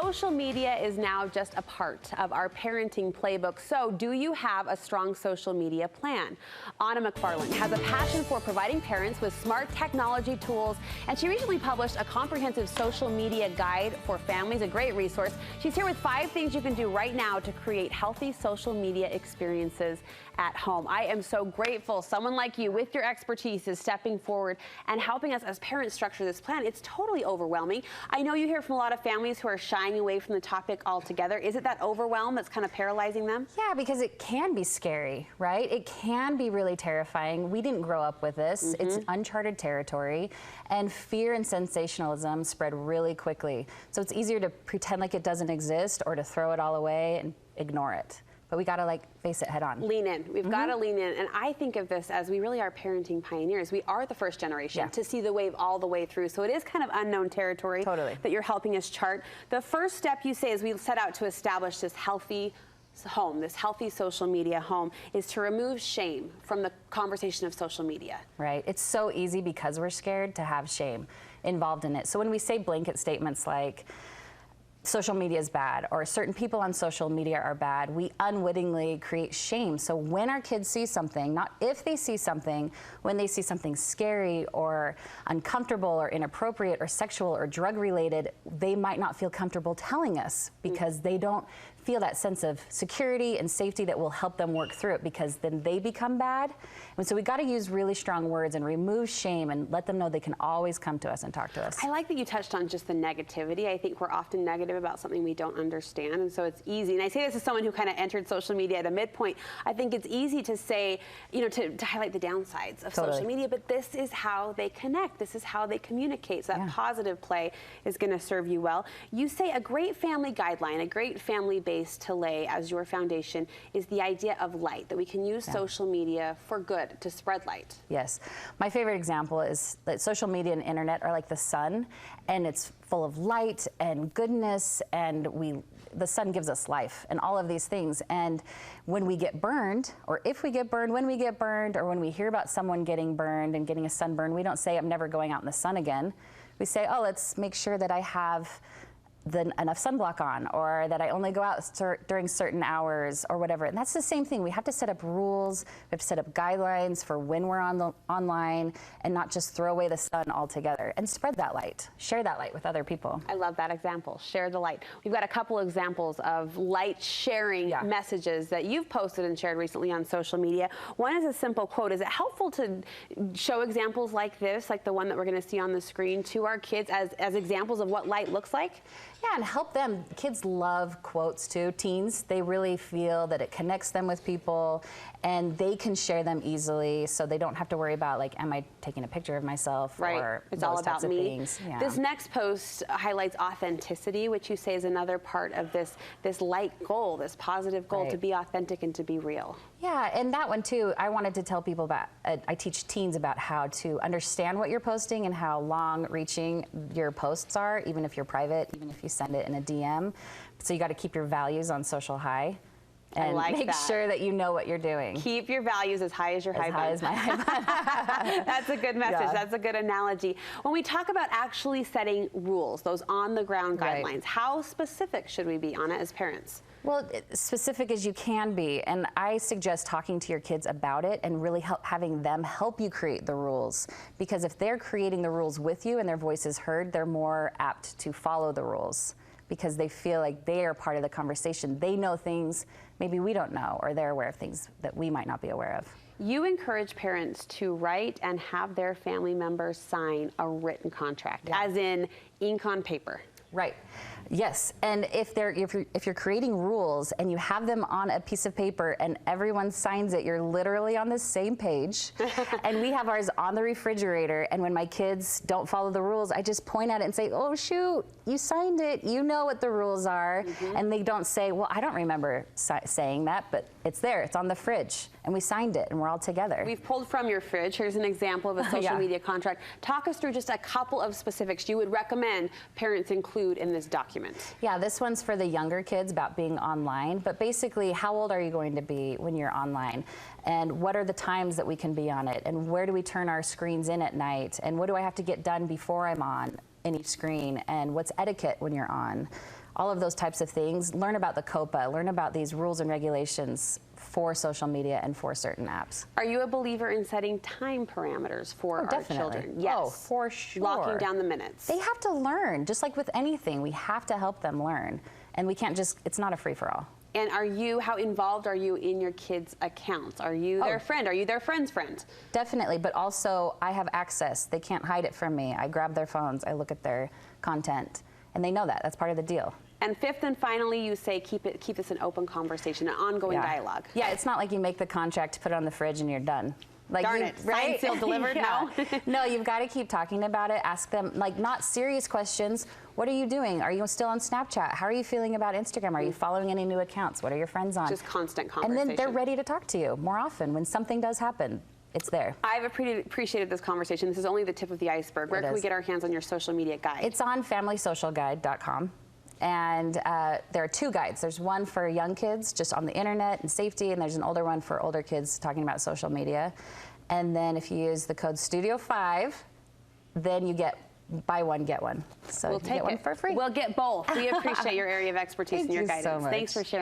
Social media is now just a part of our parenting playbook. So do you have a strong social media plan? Anna McFarland has a passion for providing parents with smart technology tools, and she recently published a comprehensive social media guide for families, a great resource. She's here with 5 things you can do right now to create healthy social media experiences at home. I am so grateful someone like you with your expertise is stepping forward and helping us as parents structure this plan. It's totally overwhelming. I know you hear from a lot of families who are shying away from the topic altogether. Is it that overwhelm that's kind of paralyzing them? Yeah, because it can be scary, right? It can be really terrifying. We didn't grow up with this. It's uncharted territory, and fear and sensationalism spread really quickly. So it's easier to pretend like it doesn't exist or to throw it all away and ignore it. But we gotta face it head on. Lean in. We've gotta lean in. And I think of this as we really are parenting pioneers. We are the first generation to see the wave all the way through. So it is kind of unknown territory that you're helping us chart. The first step you say as we set out to establish this healthy home, this healthy social media home, is to remove shame from the conversation of social media. Right. It's so easy because we're scared to have shame involved in it. So when we say blanket statements like, social media is bad, or certain people on social media are bad, we unwittingly create shame. So when our kids see something, not if they see something, when they see something scary or uncomfortable or inappropriate or sexual or drug related, they might not feel comfortable telling us because they don't feel that sense of security and safety that will help them work through it, because then they become bad. And so we got to use really strong words and remove shame and let them know they can always come to us and talk to us. I like that you touched on just the negativity. I think we're often negative about something we don't understand, and so it's easy. And I say this as someone who kind of entered social media at a midpoint. I think it's easy to say, you know, to highlight the downsides of social media, but this is how they connect. This is how they communicate. So that positive play is going to serve you well. You say a great family guideline, a great family base to lay as your foundation is the idea of light, that we can use social media for good, to spread light. Yes. My favorite example is that social media and internet are like the sun, and it's full of light and goodness, and the sun gives us life and all of these things. And when we get burned, or if we get burned, when we get burned, or when we hear about someone getting burned and getting a sunburn, we don't say, I'm never going out in the sun again. We say, oh, let's make sure that I have enough sunblock on, or that I only go out during certain hours, or whatever. And that's the same thing. We have to set up rules. We have to set up guidelines for when we're online, and not just throw away the sun altogether, and spread that light. Share that light with other people. I love that example. Share the light. We've got a couple examples of light sharing messages that you've posted and shared recently on social media. One is a simple quote. Is it helpful to show examples like this, like the one that we're going to see on the screen, to our kids as examples of what light looks like? Yeah, and help them. Kids love quotes too. Teens, they really feel that it connects them with people, and they can share them easily, so they don't have to worry about, like, am I taking a picture of myself? Or it's those all about types of me. Things. Yeah. This next post highlights authenticity, which you say is another part of this light goal, this positive goal, to be authentic and to be real. Yeah, and that one too, I wanted to tell people about, I teach teens about how to understand what you're posting and how long-reaching your posts are, even if you're private, even if you send it in a DM. So you got to keep your values on social high. And make sure that you know what you're doing. Keep your values as high as your high bun. As my high bun. That's a good message. That's a good analogy. When we talk about actually setting rules, those on-the-ground guidelines, how specific should we be, Anna, as parents? Well, specific as you can be, and I suggest talking to your kids about it and really having them help you create the rules, because if they're creating the rules with you and their voice is heard, they're more apt to follow the rules, because they feel like they are part of the conversation. They know things maybe we don't know, or they're aware of things that we might not be aware of. You encourage parents to write and have their family members sign a written contract, as in ink on paper. Right. Yes, and if you're creating rules and you have them on a piece of paper and everyone signs it, you're literally on the same page. And we have ours on the refrigerator, and when my kids don't follow the rules, I just point at it and say, oh shoot, you signed it, you know what the rules are. And they don't say, well, I don't remember saying that, but it's there, it's on the fridge, and we signed it, and we're all together. We've pulled from your fridge. Here's an example of a social media contract. Talk us through just a couple of specifics you would recommend parents include in this document. Yeah, this one's for the younger kids about being online, but basically, how old are you going to be when you're online? And what are the times that we can be on it? And where do we turn our screens in at night? And what do I have to get done before I'm on any screen? And what's etiquette when you're on? all of those types of things. Learn about the COPPA, learn about these rules and regulations for social media and for certain apps. Are you a believer in setting time parameters for our children? Yes. Oh, for sure. Locking down the minutes. They have to learn, just like with anything. We have to help them learn. And we can't just, it's not a free-for-all. And how involved are you in your kids' accounts? Are you their friend? Are you their friend's friend? Definitely, but also I have access. They can't hide it from me. I grab their phones, I look at their content, and they know that. That's part of the deal. And fifth and finally, you say keep this an open conversation, an ongoing dialogue. Yeah, it's not like you make the contract, put it on the fridge, and you're done. Like Darn it, signed, sealed, delivered, no? No, you've got to keep talking about it. Ask them, like, not serious questions. What are you doing? Are you still on Snapchat? How are you feeling about Instagram? Are you following any new accounts? What are your friends on? Just constant conversation. And then they're ready to talk to you more often. When something does happen, it's there. I've appreciated this conversation. This is only the tip of the iceberg. Where can we get our hands on your social media guide? It's on familysocialguide.com. And there are two guides. There's one for young kids, just on the internet and safety, and there's an older one for older kids talking about social media. And then if you use the code Studio5, then you get buy one, get one. So we'll you get one for free. We'll get both. We appreciate your area of expertise and your guidance. So much. Thanks for sharing.